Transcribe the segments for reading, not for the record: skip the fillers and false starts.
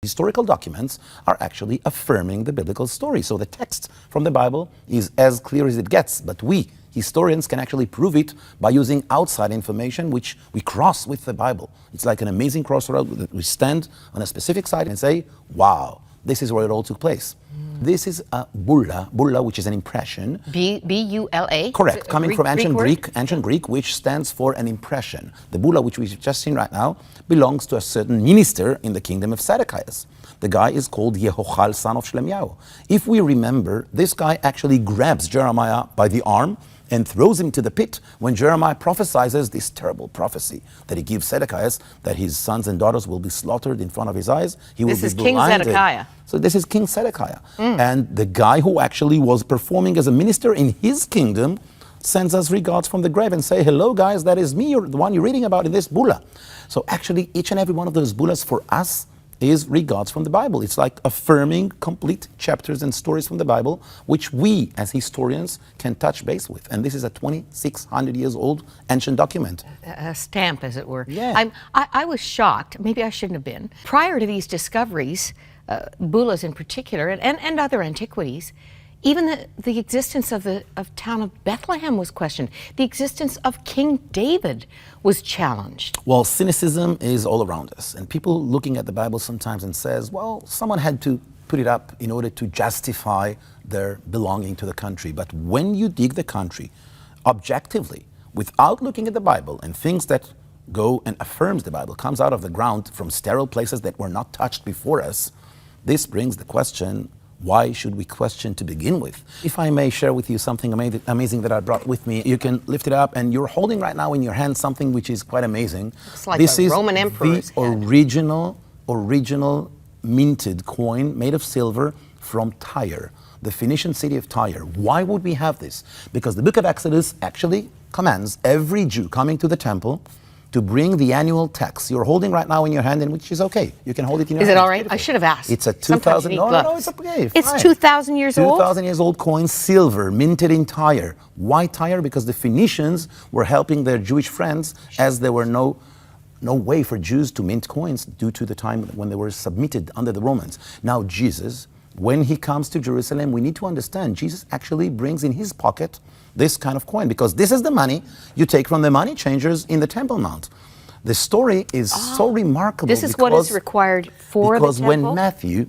Historical documents are actually affirming the biblical story. So the text from the Bible is as clear as it gets, but we, historians, can actually prove it by using outside information which we cross with the Bible. It's like an amazing crossroad. We stand on a specific side and say, wow, this is where it all took place. This is a bulla, which is an impression. B-U-L-A? Correct, coming from ancient Greek, Greek, which stands for an impression. The bulla, which we've just seen right now, belongs to a certain minister in the kingdom of Zedekiah. The guy is called Yehochal, son of Shlemyahu. If we remember, this guy actually grabs Jeremiah by the arm and throws him to the pit when Jeremiah prophesies this terrible prophecy that he gives Zedekiah, that his sons and daughters will be slaughtered in front of his eyes. He will be blinded. This is King Zedekiah. So this is King Zedekiah. And the guy who actually was performing as a minister in his kingdom sends us regards from the grave and say, hello guys, that is me, the one you're reading about in this bulla. So actually each and every one of those bullas for us is regards from the Bible. It's like affirming complete chapters and stories from the Bible, which we as historians can touch base with. And this is a 2,600 years old ancient document. A stamp, as it were. Yeah. I was shocked, maybe I shouldn't have been. Prior to these discoveries, bullas in particular, and other antiquities, even the existence of the town of Bethlehem was questioned. The existence of King David was challenged. Well, cynicism is all around us. And people looking at the Bible sometimes and says, well, someone had to put it up in order to justify their belonging to the country. But when you dig the country objectively, without looking at the Bible and things that go and affirms the Bible, comes out of the ground from sterile places that were not touched before us, this brings the question, why should we question to begin with? If I may share with you something amazing that I brought with me, you can lift it up, and you're holding right now in your hand something which is quite amazing. It's like this a Roman emperor's is the original minted coin made of silver from Tyre, the Phoenician city of Tyre. Why would we have this? Because the book of Exodus actually commands every Jew coming to the temple to bring the annual tax. You're holding right now in your hand, and which is okay. You can hold it in your hand. Is it all right? I should have asked. It's a 2,000. No, it's okay. It's 2,000 years old? 2,000 years old coin, silver, minted in Tyre. Why Tyre? Because the Phoenicians were helping their Jewish friends, as there were no way for Jews to mint coins due to the time when they were submitted under the Romans. Now Jesus, when he comes to Jerusalem, we need to understand Jesus actually brings in his pocket this kind of coin, because this is the money you take from the money changers in the Temple Mount. The story is so remarkable. This is what is required for the temple? Because when Matthew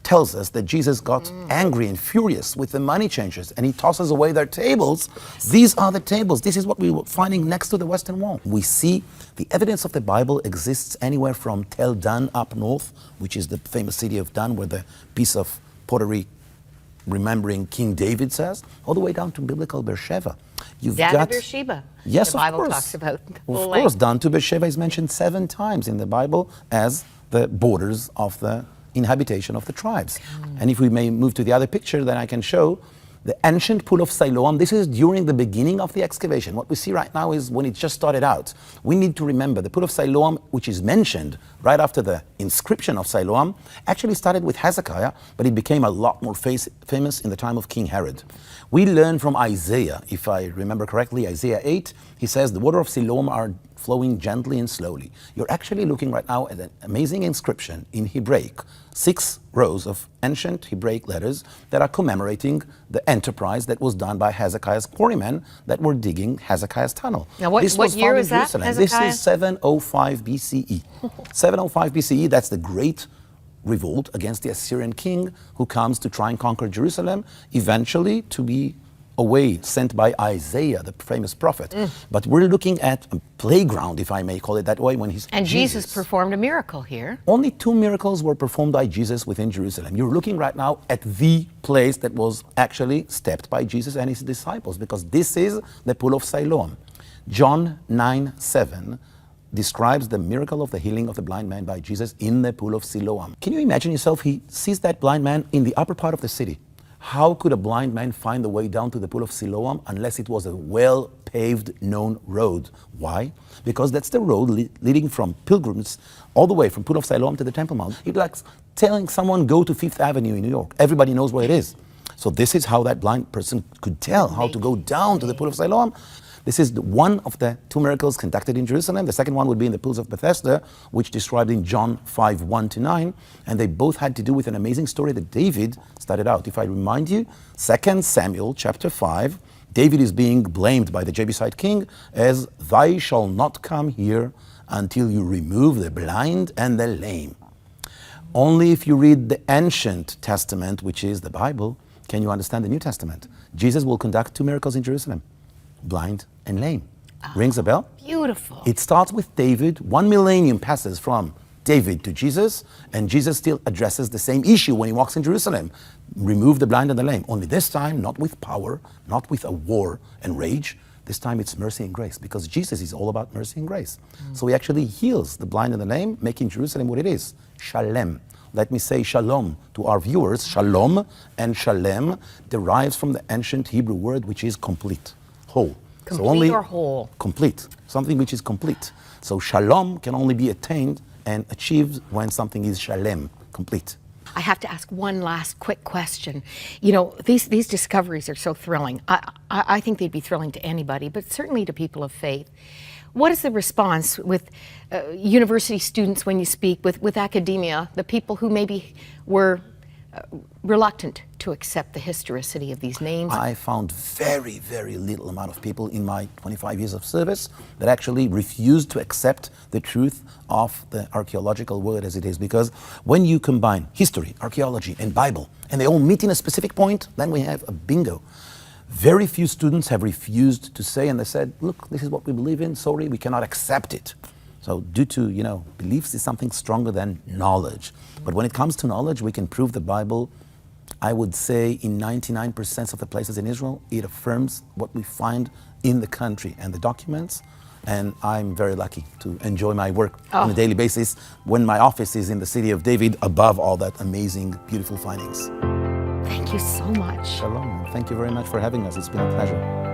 tells us that Jesus got angry and furious with the money changers and he tosses away their tables, these are the tables. This is what we were finding next to the Western Wall. We see the evidence of the Bible exists anywhere from Tel Dan up north, which is the famous city of Dan, where the piece of pottery remembering King David says, all the way down to biblical Beersheba. You've got Beersheba. Yes, the Bible talks about. Of course, down to Beersheba is mentioned 7 times in the Bible as the borders of the inhabitation of the tribes. And if we may move to the other picture, then I can show the ancient pool of Siloam. This is during the beginning of the excavation. What we see right now is when it just started out. We need to remember the pool of Siloam, which is mentioned right after the inscription of Siloam, actually started with Hezekiah, but it became a lot more famous in the time of King Herod. We learn from Isaiah, if I remember correctly, Isaiah 8, he says the water of Siloam are flowing gently and slowly. You're actually looking right now at an amazing inscription in Hebraic, 6 rows of ancient Hebraic letters that are commemorating the enterprise that was done by Hezekiah's quarrymen that were digging Hezekiah's tunnel. Now what year is that, Hezekiah? This is 705 BCE. 705 BCE, that's the great revolt against the Assyrian king who comes to try and conquer Jerusalem, eventually to be sent by Isaiah, the famous prophet. But we're looking at a playground, if I may call it that way, when he's And Jesus performed a miracle here. Only 2 miracles were performed by Jesus within Jerusalem. You're looking right now at the place that was actually stepped by Jesus and his disciples, because this is the pool of Siloam. John 9:7 describes the miracle of the healing of the blind man by Jesus in the pool of Siloam. Can you imagine yourself? He sees that blind man in the upper part of the city. How could a blind man find the way down to the pool of Siloam unless it was a well-paved, known road? Why? Because that's the road leading from pilgrims all the way from pool of Siloam to the Temple Mount. It's like telling someone, go to 5th Avenue in New York. Everybody knows where it is. So this is how that blind person could tell how to go down to the pool of Siloam. This is one of the two miracles conducted in Jerusalem. The second one would be in the pools of Bethesda, which described in John 5, 1-9. And they both had to do with an amazing story that David started out. If I remind you, 2 Samuel chapter 5, David is being blamed by the Jebusite king as, "Thou shalt not come here until you remove the blind and the lame." Only if you read the ancient Testament, which is the Bible, can you understand the New Testament. Jesus will conduct two miracles in Jerusalem, blind and lame. Rings a bell? Beautiful. It starts with David. 1 millennium passes from David to Jesus, and Jesus still addresses the same issue when he walks in Jerusalem. Remove the blind and the lame. Only this time, not with power, not with a war and rage. This time it's mercy and grace, because Jesus is all about mercy and grace. So he actually heals the blind and the lame, making Jerusalem what it is, Shalem. Let me say shalom to our viewers. Shalom and shalem derives from the ancient Hebrew word which is complete, whole. Complete or whole? Complete, something which is complete. So shalom can only be attained and achieved when something is shalem, complete. I have to ask one last quick question. You know, these discoveries are so thrilling. I think they'd be thrilling to anybody, but certainly to people of faith. What is the response with university students when you speak, with academia, the people who maybe were reluctant to accept the historicity of these names? I found very, very little amount of people in my 25 years of service that actually refused to accept the truth of the archaeological word as it is. Because when you combine history, archaeology, and Bible, and they all meet in a specific point, then we have a bingo. Very few students have refused to say, and they said, look, this is what we believe in, sorry, we cannot accept it. So due to, beliefs is something stronger than knowledge. But when it comes to knowledge, we can prove the Bible, I would say in 99% of the places in Israel, it affirms what we find in the country and the documents. And I'm very lucky to enjoy my work on a daily basis when my office is in the city of David, above all that amazing, beautiful findings. Thank you so much. Shalom. Thank you very much for having us. It's been a pleasure.